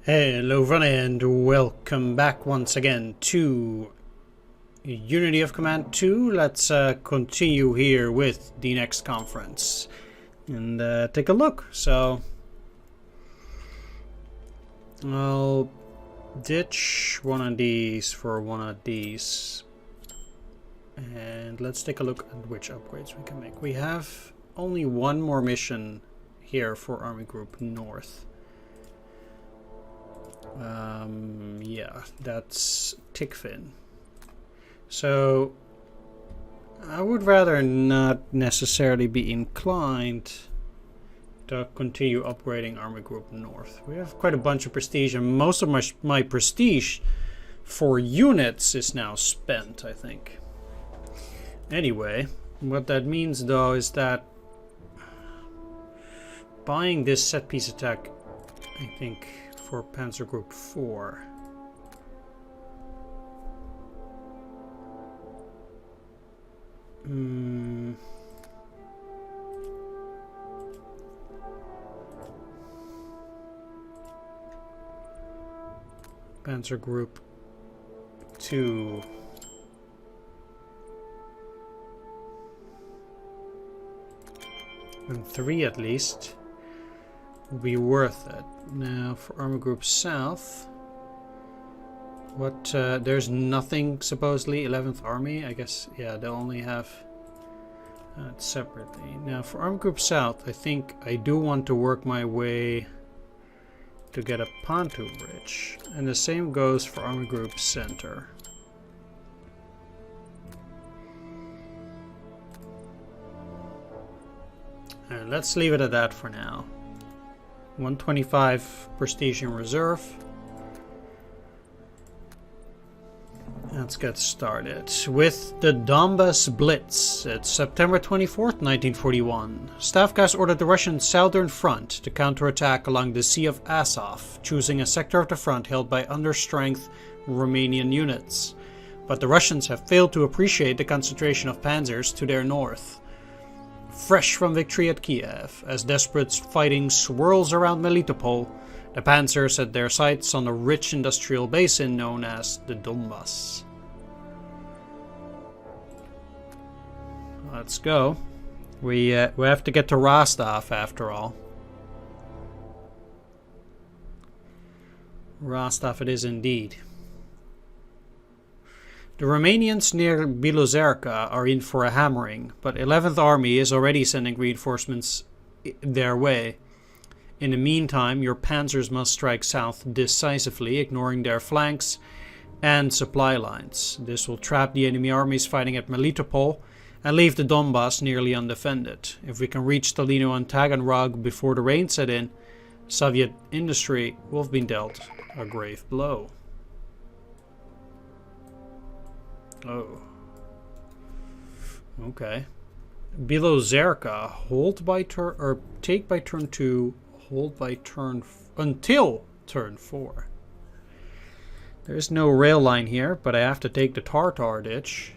Hello everyone and welcome back once again to Unity of Command 2. Let's continue here with the next conference and take a look. So I'll ditch one of these for one of these and let's take a look at which upgrades we can make. We have only one more mission here for Army Group North. Yeah, that's Tickfin. So I would rather not necessarily be inclined to continue upgrading Army Group North. We have quite a bunch of prestige, and most of my prestige for units is now spent, I think. Anyway, what that means though is that buying this set piece attack, I think, for Panzer Group 4. Panzer Group 2. And 3 at least will be worth it. Now for Army Group South, what there's nothing supposedly. 11th Army, I guess. Yeah, they'll only have separately. Now for Army Group South, I think I do want to work my way to get a pontoon bridge, and the same goes for Army Group Center. And let's leave it at that for now. 125 prestige in reserve. Let's get started with the Donbas Blitz. It's September 24th, 1941. STAVKA has ordered the Russian southern front to counterattack along the Sea of Azov, choosing a sector of the front held by understrength Romanian units. But the Russians have failed to appreciate the concentration of panzers to their north. Fresh from victory at Kiev, as desperate fighting swirls around Melitopol, the panzers set their sights on a rich industrial basin known as the Donbass. Let's go. We have to get to Rostov after all. Rostov it is indeed. The Romanians near Bilozerka are in for a hammering, but 11th Army is already sending reinforcements their way. In the meantime, your panzers must strike south decisively, ignoring their flanks and supply lines. This will trap the enemy armies fighting at Melitopol and leave the Donbass nearly undefended. If we can reach Stalino and Taganrog before the rain set in, Soviet industry will have been dealt a grave blow. Oh. Okay. Bilozerka, hold by turn, or take by turn 2, hold by turn until turn 4. There's no rail line here, but I have to take the Tartar ditch.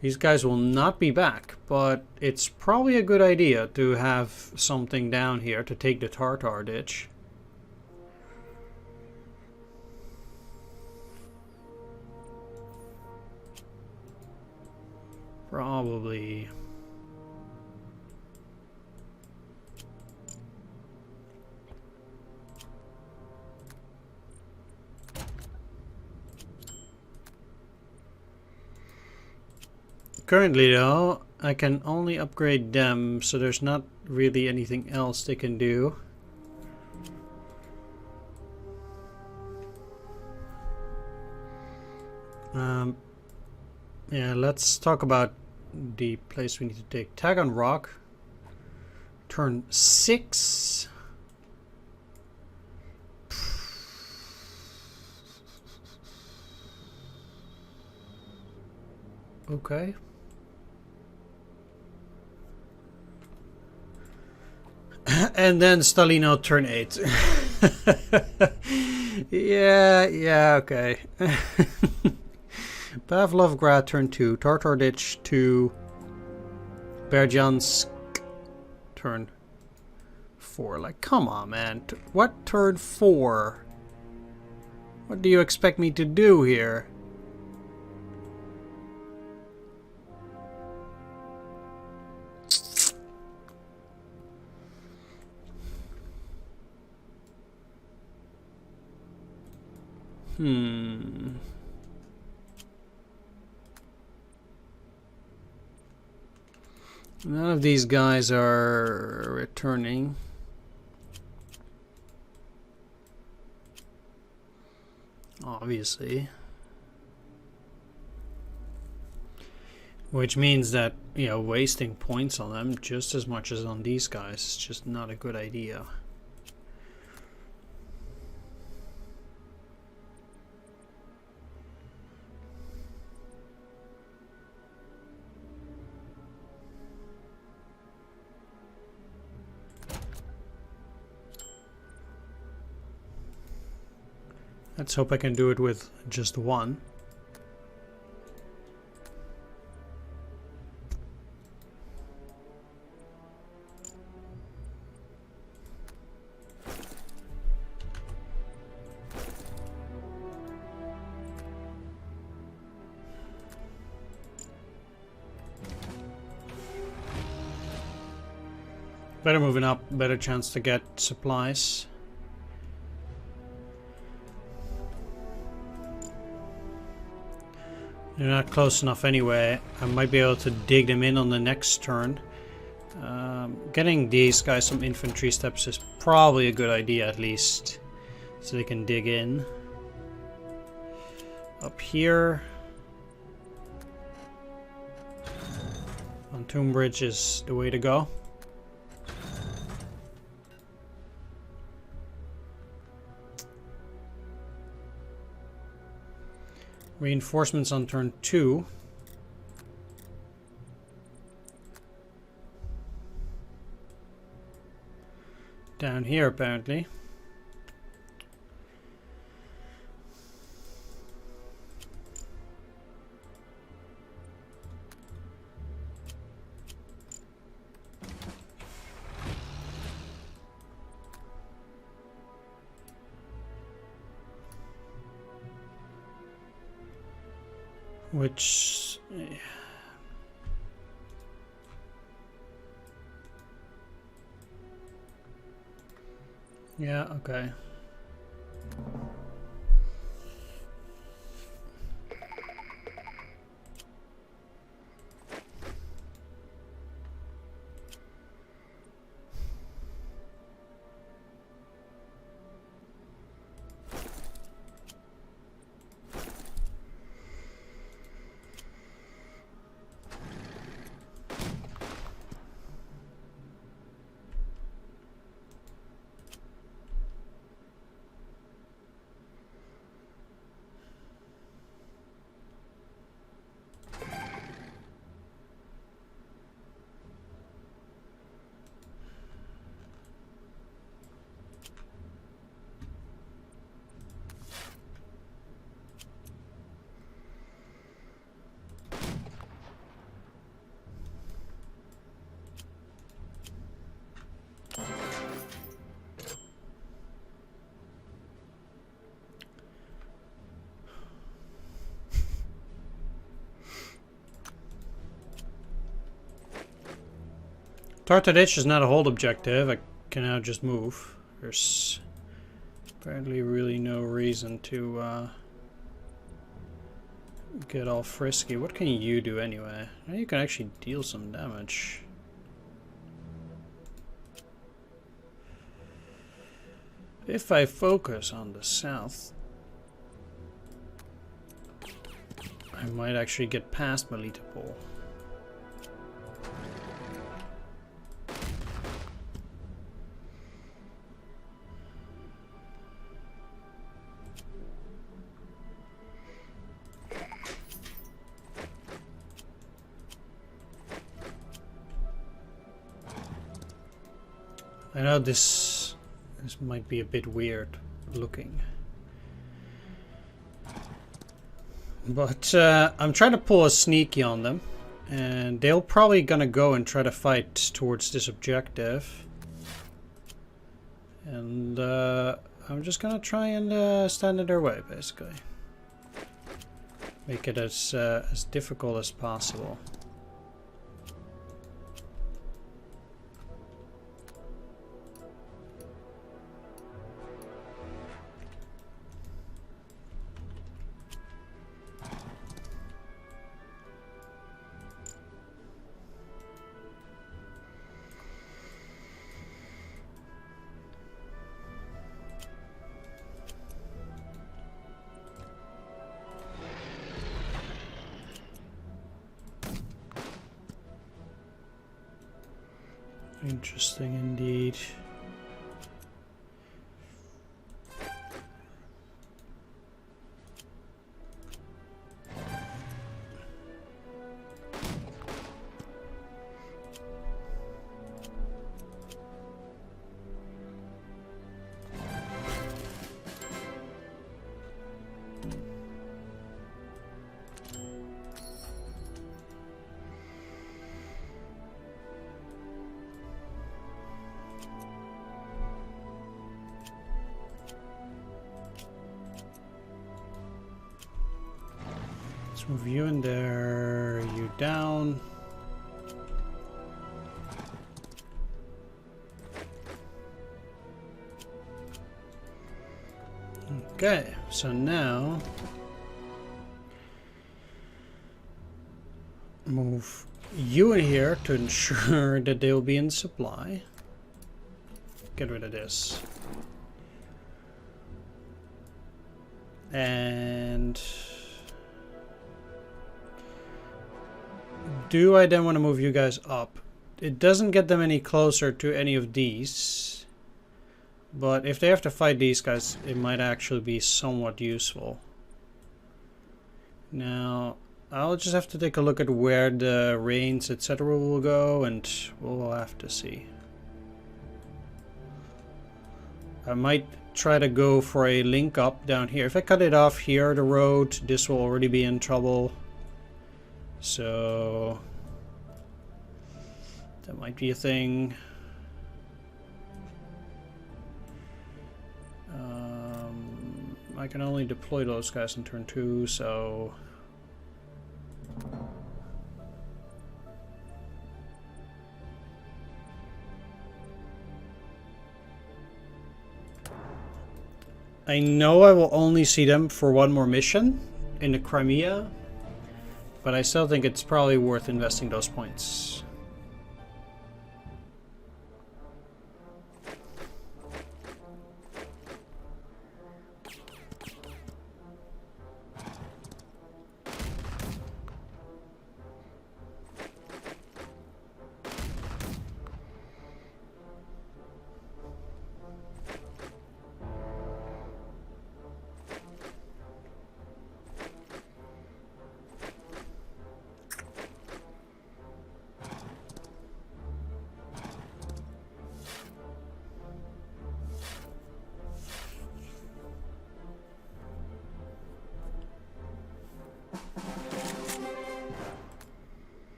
These guys will not be back, but it's probably a good idea to have something down here to take the Tartar ditch. Probably. Currently though, I can only upgrade them, so there's not really anything else they can do. Yeah, let's talk about the place we need to take. Taganrog, turn 6. Okay. And then Stalino, turn 8. Yeah, okay. Pavlovgrad, turn 2. Tartar Ditch, 2. Berdyansk, turn 4. 4. Like, come on, man. What turn 4? What do you expect me to do here? None of these guys are returning. Obviously. Which means that, you know, wasting points on them just as much as on these guys is just not a good idea. Let's hope I can do it with just one. Better moving up, better chance to get supplies. They're not close enough anyway. I might be able to dig them in on the next turn. Getting these guys some infantry steps is probably a good idea, at least. So they can dig in. Up here. Pontoon bridge is the way to go. Reinforcements on turn 2. Down here, apparently. Which... yeah, okay. Tartaditch is not a hold objective. I can now just move. There's apparently really no reason to get all frisky. What can you do anyway? You can actually deal some damage. If I focus on the south, I might actually get past Melitopol. I know this might be a bit weird looking, but I'm trying to pull a sneaky on them, and they're probably gonna go and try to fight towards this objective. And I'm just gonna try and stand in their way, basically. Make it as difficult as possible. Interesting indeed. Let's move you in there, you down. Okay, so now move you in here to ensure that they'll be in supply. Get rid of this. And do I then want to move you guys up? It doesn't get them any closer to any of these. But if they have to fight these guys, it might actually be somewhat useful. Now, I'll just have to take a look at where the rains, etc. will go, and we'll have to see. I might try to go for a link up down here. If I cut it off here, the road, this will already be in trouble. So that might be a thing. I can only deploy those guys in turn 2, so I know I will only see them for one more mission in the Crimea, but I still think it's probably worth investing those points.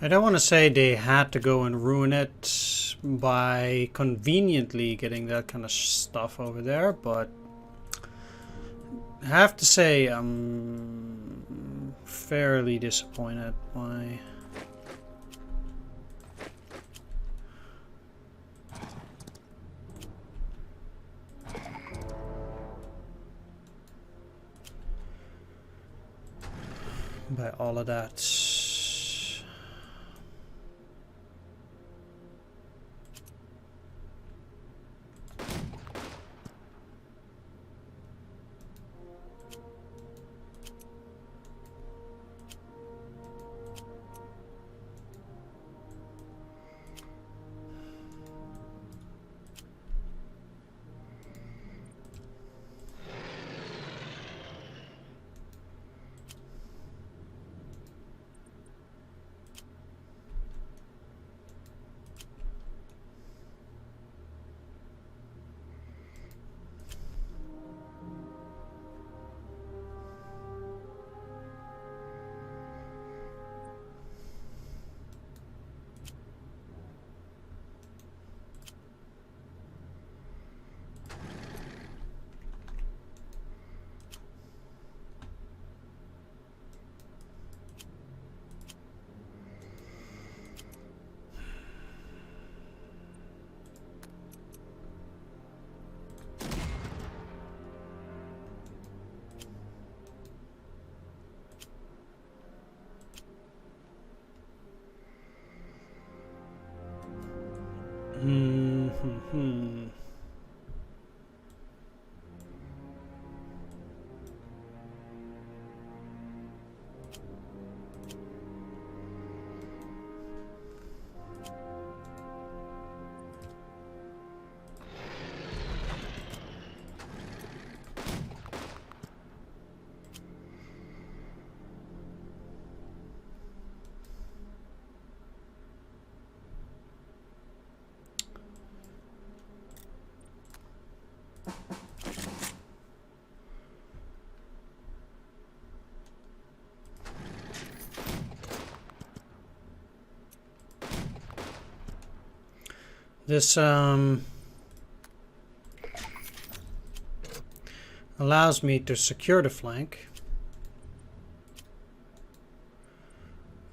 I don't want to say they had to go and ruin it by conveniently getting that kind of stuff over there, but I have to say I'm fairly disappointed by all of that. This allows me to secure the flank,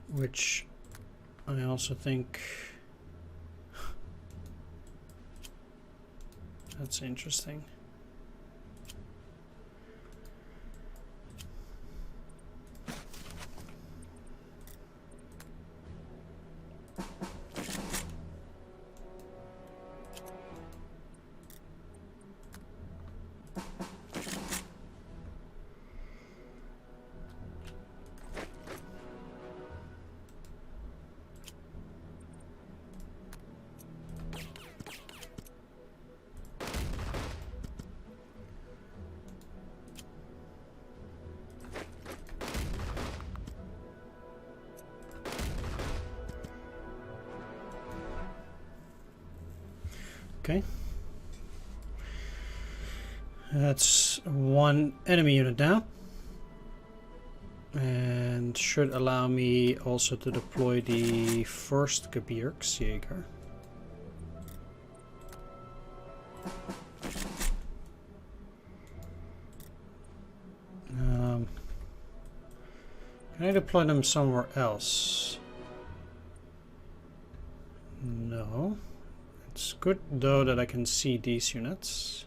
which I also think that's interesting. Okay. That's one enemy unit down. And should allow me also to deploy the first Gebirgsjäger. Can I deploy them somewhere else? No. It's good though that I can see these units.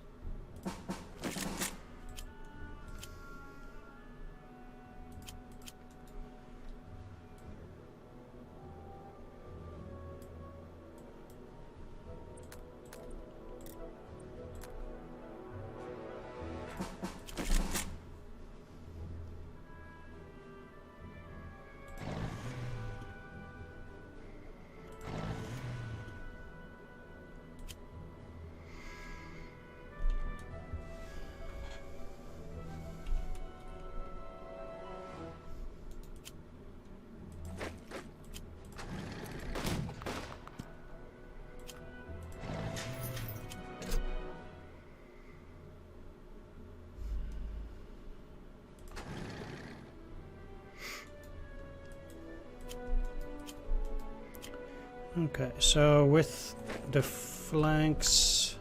Okay, so with the flanks,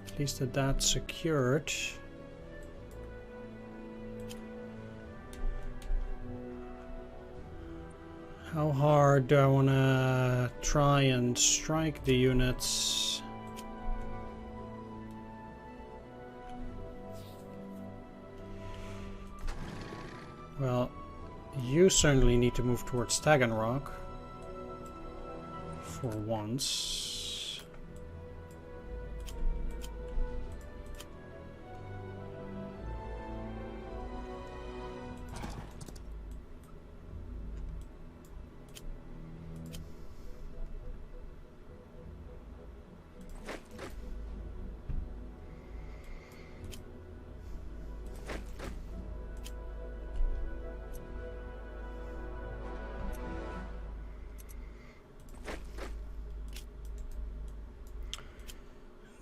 at least that's secured. How hard do I want to try and strike the units? Well, you certainly need to move towards Taganrog. For once.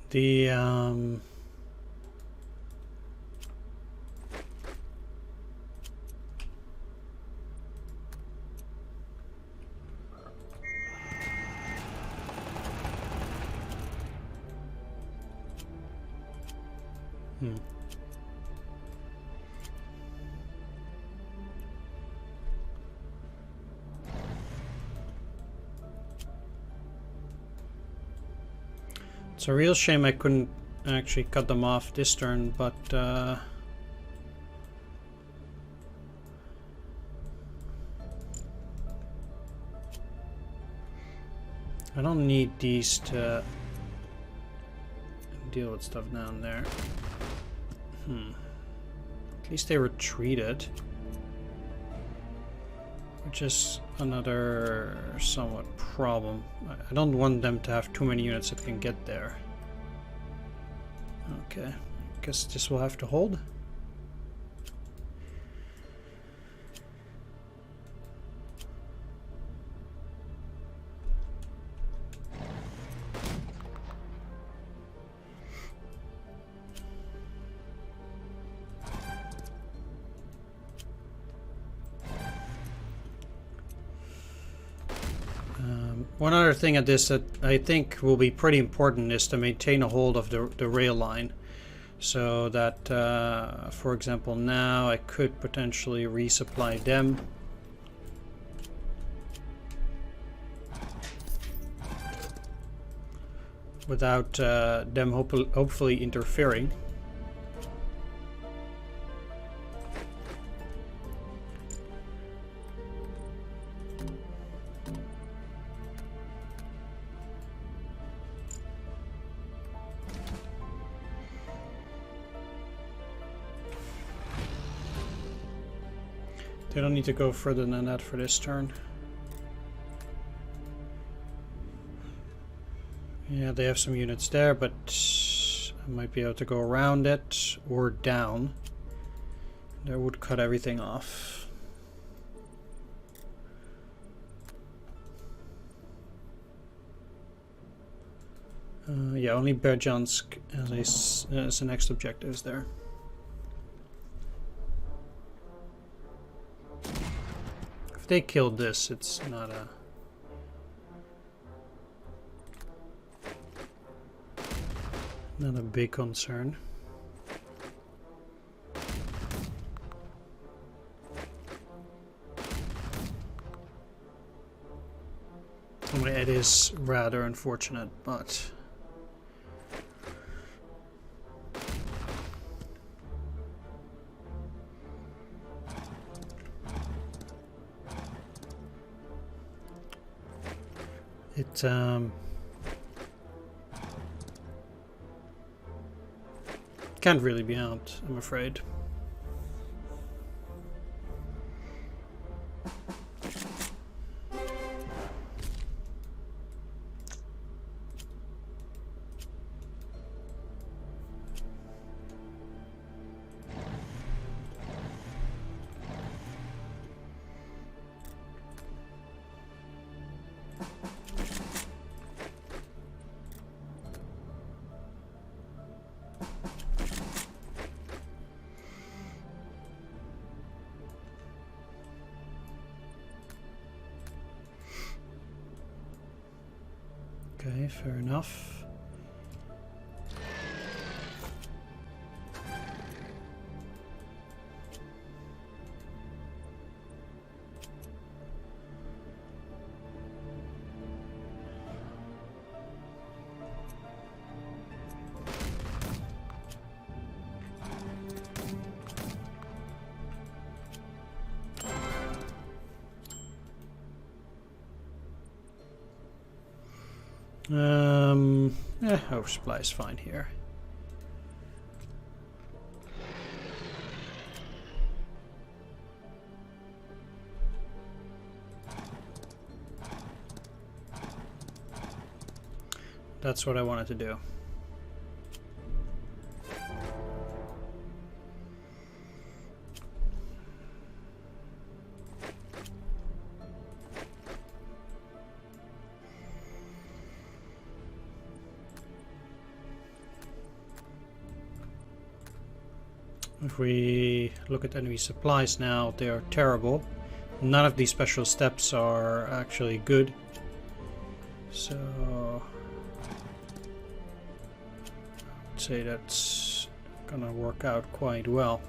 The It's a real shame I couldn't actually cut them off this turn, but I don't need these to deal with stuff down there. At least they retreated, which is another somewhat problem. I don't want them to have too many units that can get there. Okay, guess this will have to hold. One other thing at this that I think will be pretty important is to maintain a hold of the rail line. So that, for example, now I could potentially resupply them. Without them hopefully interfering. They don't need to go further than that for this turn. Yeah, they have some units there, but I might be able to go around it or down. That would cut everything off. Yeah, only Berjansk as the next objective is there. If they killed this, it's not a big concern. I mean, it is rather unfortunate, but it can't really be helped, I'm afraid. Okay, fair enough. Oversupply is fine here. That's what I wanted to do. If we look at enemy supplies now, they are terrible. None of these special steps are actually good. So I'd say that's gonna work out quite well.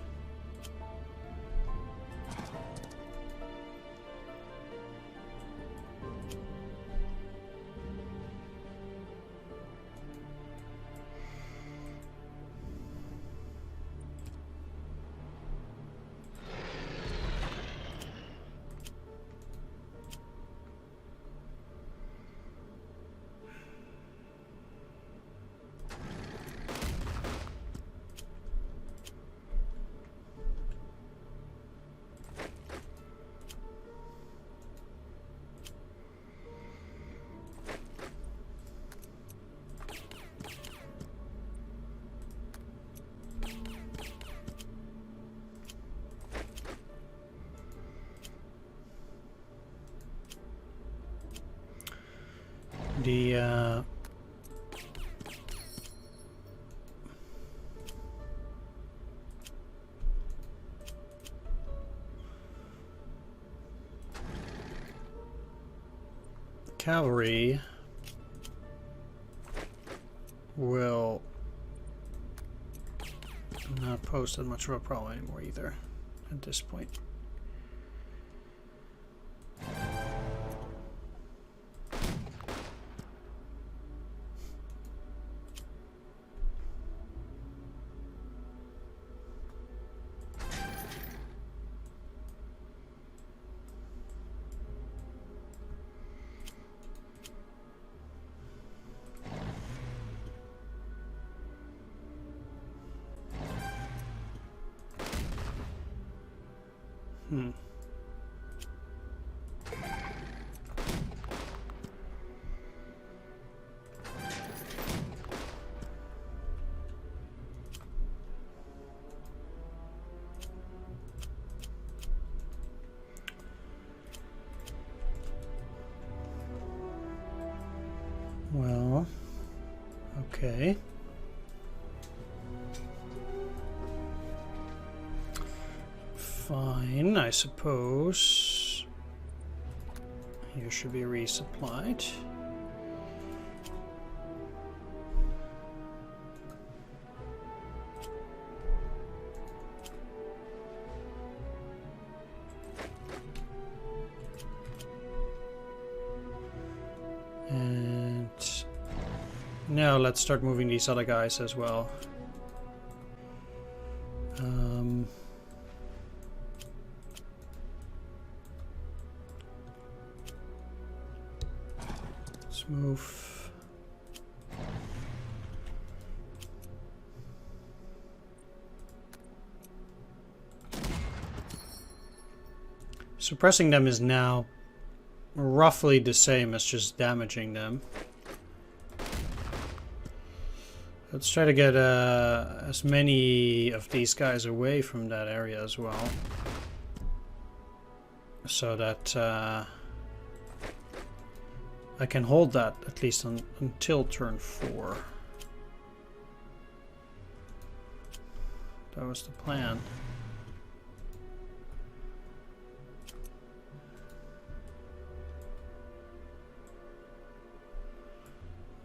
cavalry will not pose that much of a problem anymore either at this point. Well, okay. Fine, I suppose. Here should be resupplied. And now let's start moving these other guys as well. Let's move. Suppressing them is now roughly the same as just damaging them. Let's try to get as many of these guys away from that area as well, so that I can hold that at least until turn 4. That was the plan.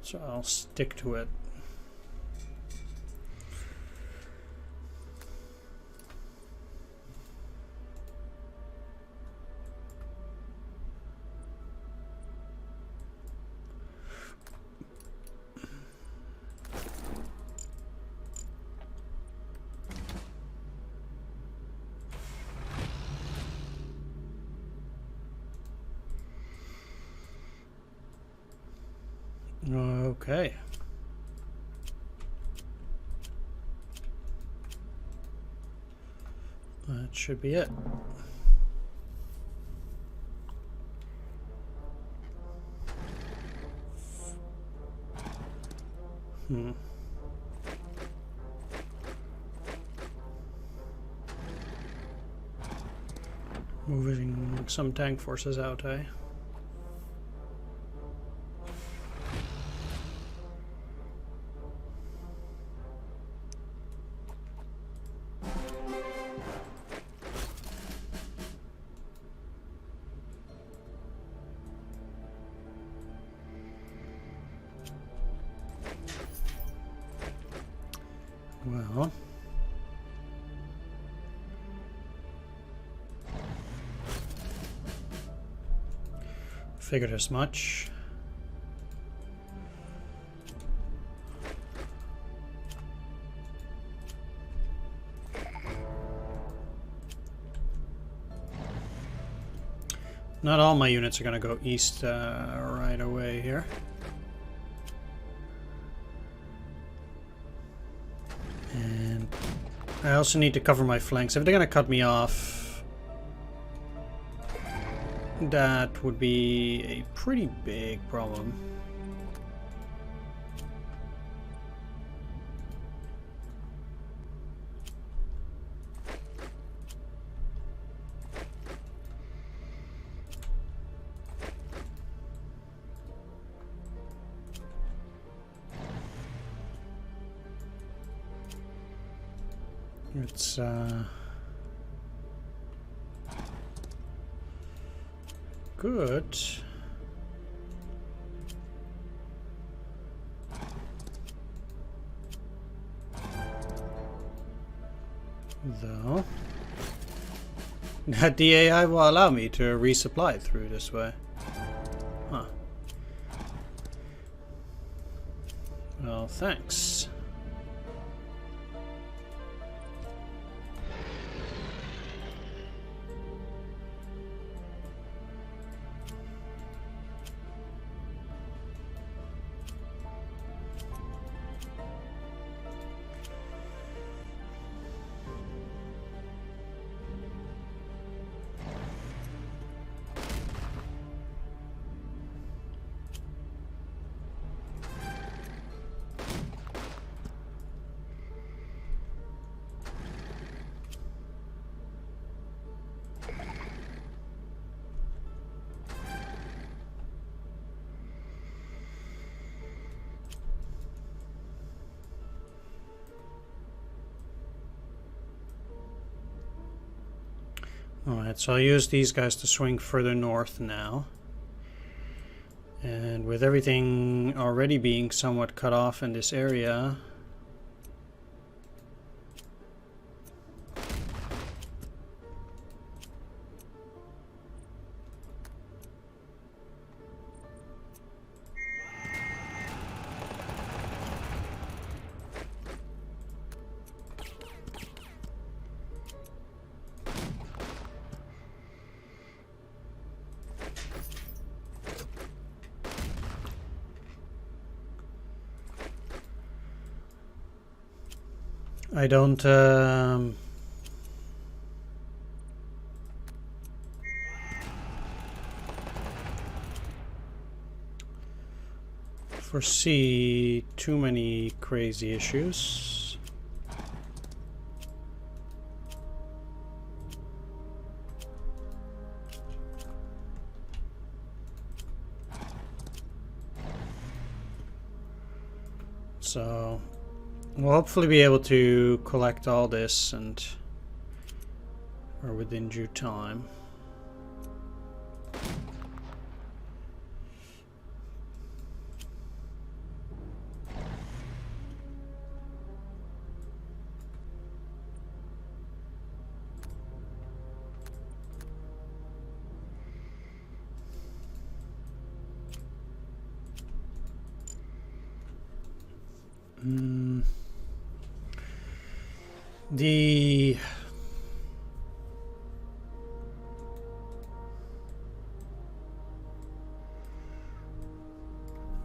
So I'll stick to it. Okay. That should be it. Moving some tank forces out, eh? Well, figured as much. Not all my units are going to go east right away here. And I also need to cover my flanks. If they're going to cut me off, that would be a pretty big problem. It's good. Though that the AI will allow me to resupply through this way. Huh. Well, thanks. Alright, so I'll use these guys to swing further north now. And with everything already being somewhat cut off in this area, I don't foresee too many crazy issues. So we'll hopefully be able to collect all this or within due time. The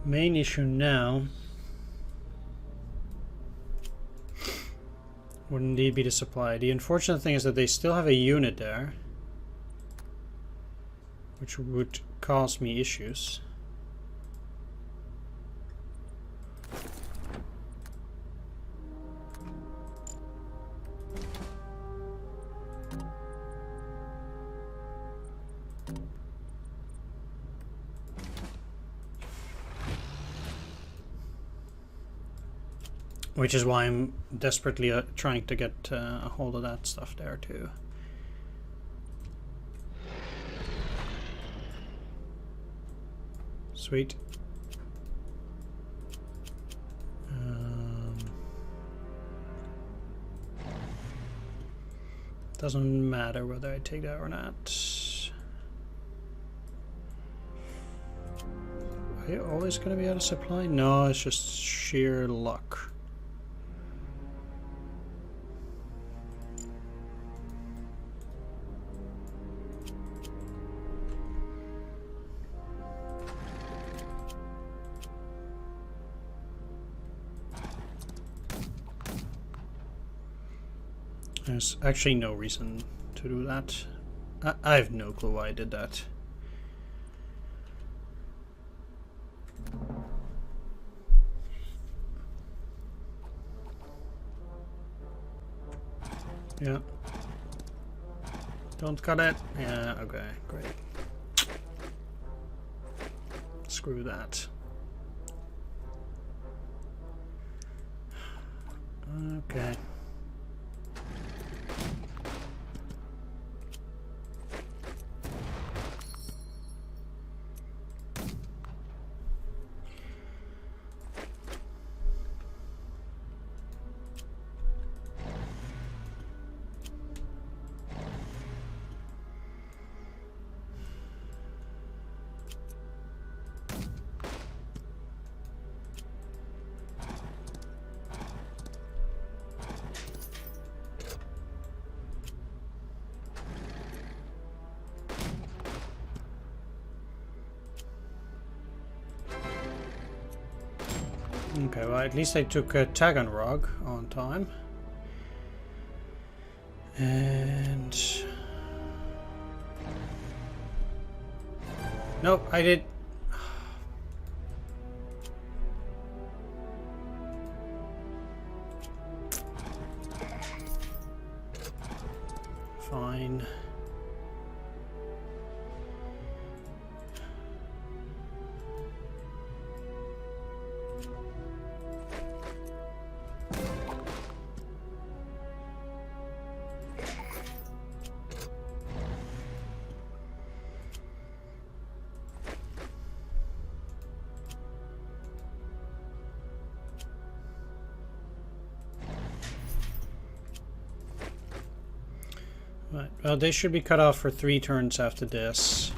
main issue now would indeed be the supply. The unfortunate thing is that they still have a unit there, which would cause me issues. Which is why I'm desperately trying to get a hold of that stuff there too. Sweet. Doesn't matter whether I take that or not. Are you always going to be out of supply? No, it's just sheer luck. There's actually no reason to do that. I have no clue why I did that. Yeah. Don't cut it. Yeah, okay, great. Screw that. Okay. Okay, well, at least I took Taganrog on time. And... Nope, I did... Fine. Right. Well, they should be cut off for 3 turns after this.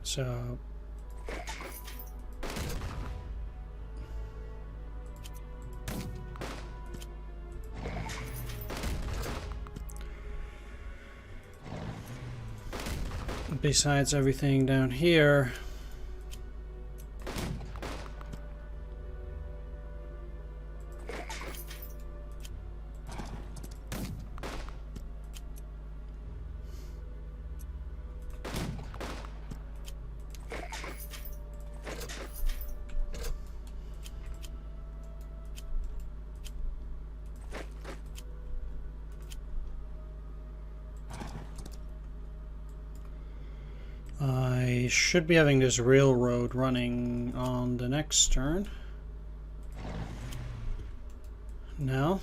So... Besides everything down here, I should be having this railroad running on the next turn. Now.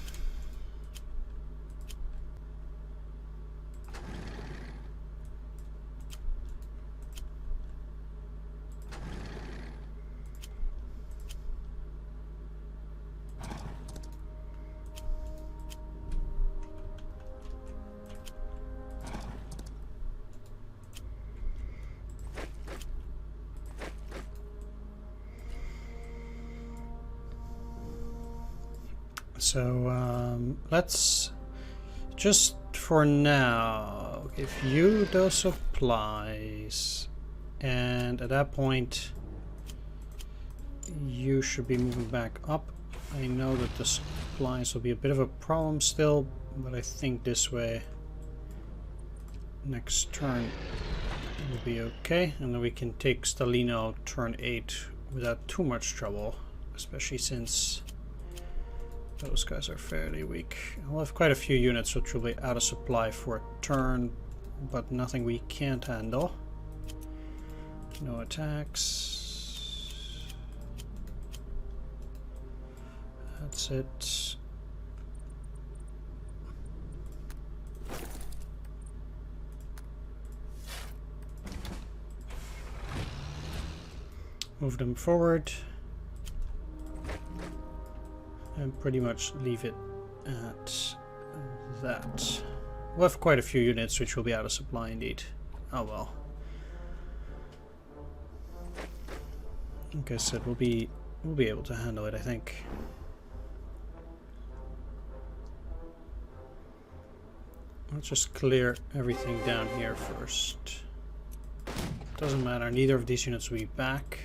So let's just for now give you those supplies, and at that point you should be moving back up. I know that the supplies will be a bit of a problem still, but I think this way next turn will be okay, and then we can take Stalino turn 8 without too much trouble, especially since those guys are fairly weak. We'll have quite a few units which will be out of supply for a turn, but nothing we can't handle. No attacks. That's it. Move them forward. And pretty much leave it at that. We'll have quite a few units which will be out of supply indeed. Oh well. Like I said, we'll be able to handle it, I think. Let's just clear everything down here first. Doesn't matter, neither of these units will be back.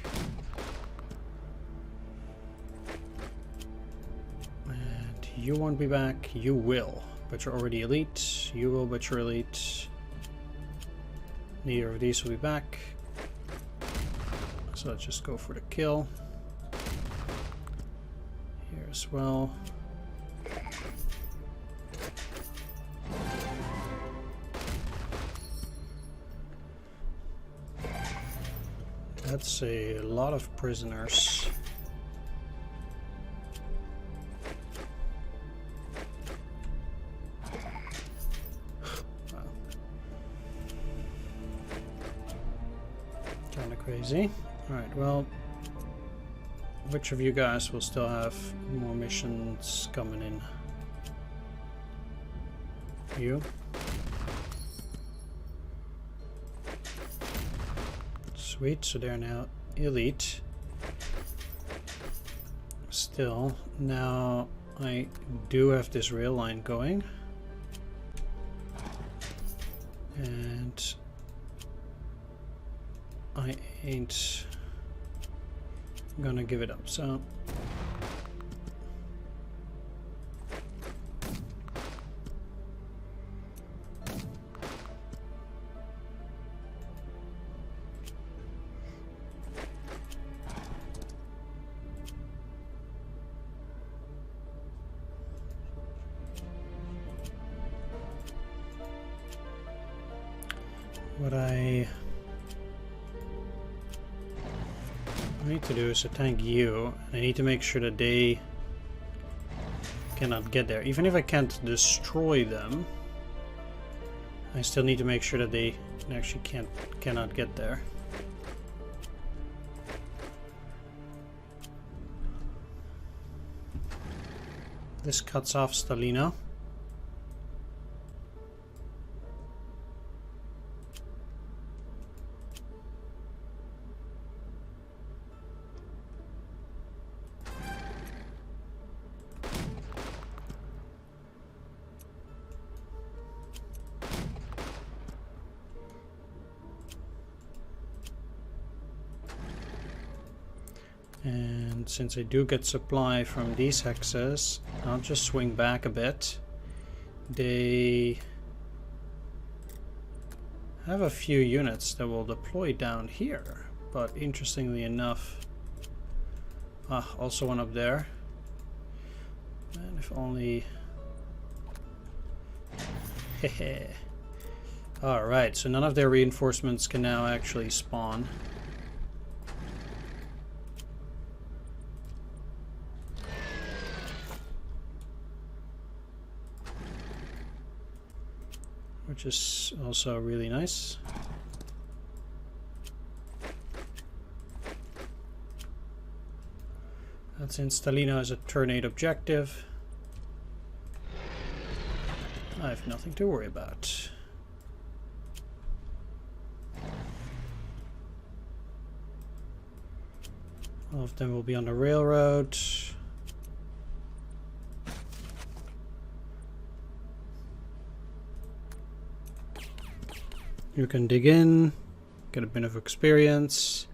You won't be back, you will, but you're already elite. You will, but you're elite. Neither of these will be back. So let's just go for the kill. Here as well. That's a lot of prisoners. Crazy. Alright, well, which of you guys will still have more missions coming in? You? Sweet, so they're now elite. Still, now I do have this rail line going. And I ain't gonna give it up, so what I need to do is attack you. I need to make sure that they cannot get there. Even if I can't destroy them, I still need to make sure that they actually cannot get there. This cuts off Stalina. And since I do get supply from these hexes, I'll just swing back a bit. They have a few units that will deploy down here, but interestingly enough, also one up there. And if only... Alright, so none of their reinforcements can now actually spawn. Which is also really nice. That's in Stalina as a turn 8 objective. I have nothing to worry about. All of them will be on the railroad. You can dig in, get a bit of experience.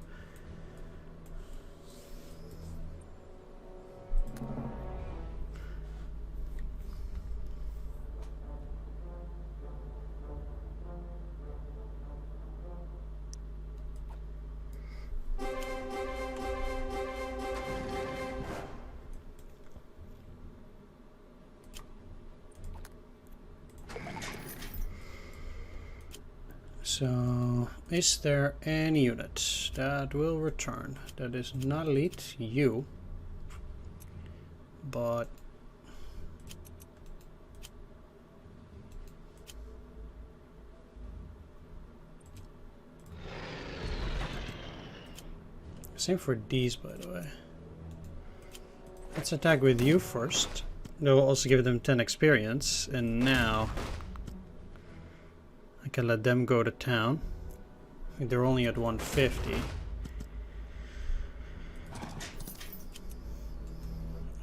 So, is there any unit that will return that is not elite? You. But same for these, by the way. Let's attack with you first. That will also give them 10 experience, and now I can let them go to town. I think they're only at 150.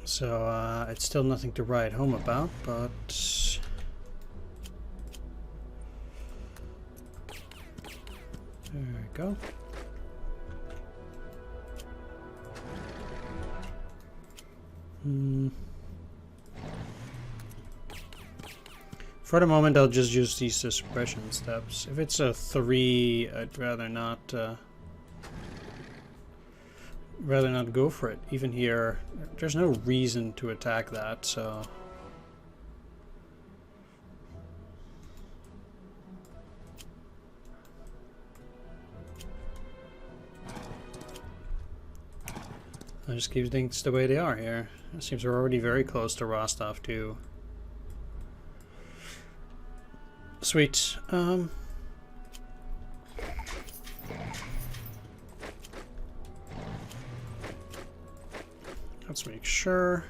So it's still nothing to write home about, but there we go. For the moment, I'll just use these suppression steps. If it's a 3, I'd rather not go for it. Even here, there's no reason to attack that, so I'll just keep things the way they are here. It seems we're already very close to Rostov too. Sweet. Let's make sure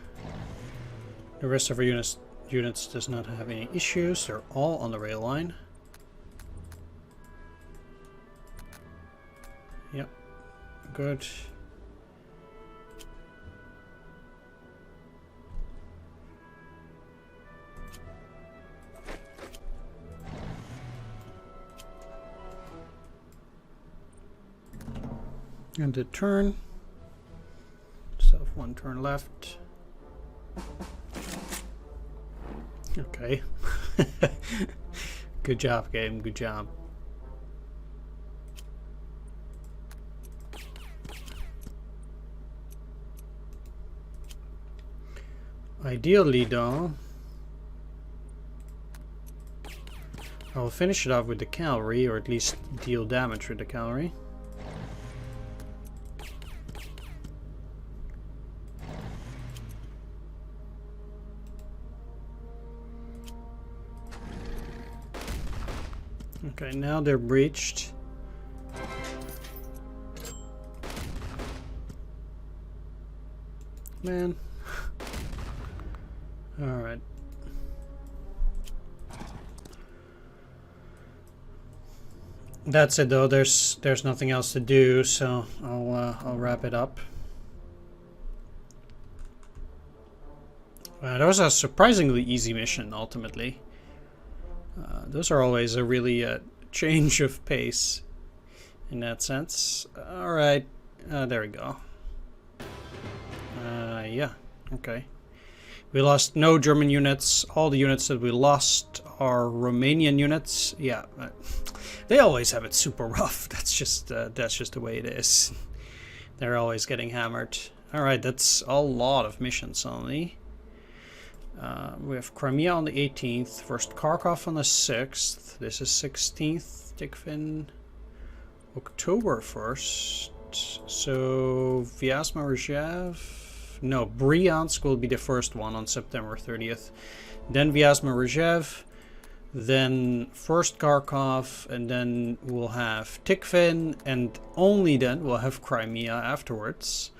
the rest of our units does not have any issues. They're all on the rail line. Yep. Good. And the turn. So 1 turn left. Okay. Good job, game. Good job. Ideally, though, I'll finish it off with the cavalry, or at least deal damage with the cavalry. Okay, now they're breached. Man. Alright. That's it though, there's nothing else to do, so I'll wrap it up. That was a surprisingly easy mission, ultimately. Those are always a really change of pace in that sense. Alright, there we go. Yeah, okay. We lost no German units. All the units that we lost are Romanian units. Yeah, they always have it super rough. That's just the way it is. They're always getting hammered. Alright, that's a lot of missions only. We have Crimea on the 18th, first Kharkov on the 6th, this is 16th, Tikvin, October 1st, so Vyazma Rzhev, no, Bryansk will be the first one on September 30th, then Vyazma Rzhev, then first Kharkov, and then we'll have Tikvin, and only then we'll have Crimea afterwards.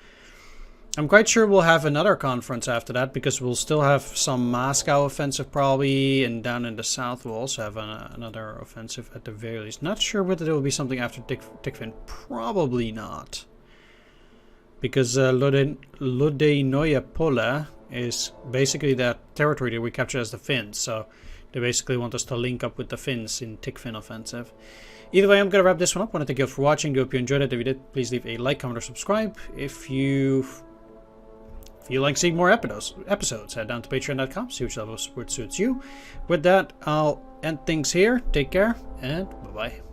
I'm quite sure we'll have another conference after that, because we'll still have some Moscow offensive probably, and down in the south we'll also have another offensive at the very least. Not sure whether there will be something after Tikvin. Probably not. Because Ludenoye Pole is basically that territory that we captured as the Finns, so they basically want us to link up with the Finns in Tikvin offensive. Either way, I'm going to wrap this one up. I want to thank you all for watching. I hope you enjoyed it. If you did, please leave a like, comment, or subscribe. If you like seeing more episodes, head down to patreon.com, see which level of support suits you. With that, I'll end things here. Take care, and bye-bye.